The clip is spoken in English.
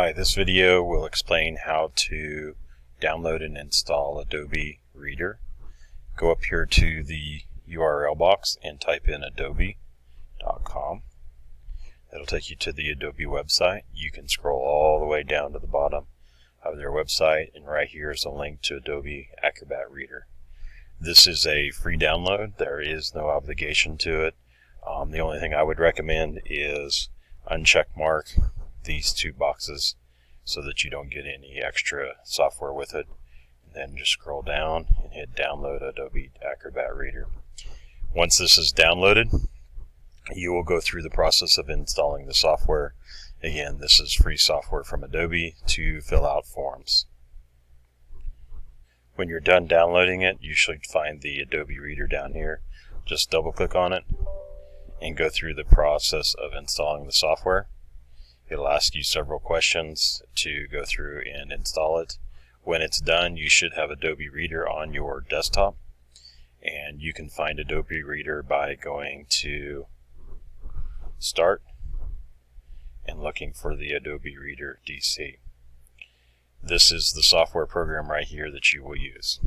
Hi, this video will explain how to download and install Adobe Reader. Go up here to the URL box and type in adobe.com. It'll take you to the Adobe website. You can scroll all the way down to the bottom of their website, and right here is a link to Adobe Acrobat Reader. This is a free download. There is no obligation to it. The only thing I would recommend is uncheck mark these two boxes so that you don't get any extra software with it, and then just scroll down and hit download Adobe Acrobat Reader. Once this is downloaded, you will go through the process of installing the software. Again, this is free software from Adobe to fill out forms. When you're done downloading it, you should find the Adobe Reader down here. Just double click on it and go through the process of installing the software. It'll ask you several questions to go through and install it. When it's done, you should have Adobe Reader on your desktop, and you can find Adobe Reader by going to Start and looking for the Adobe Reader DC. This is the software program right here that you will use.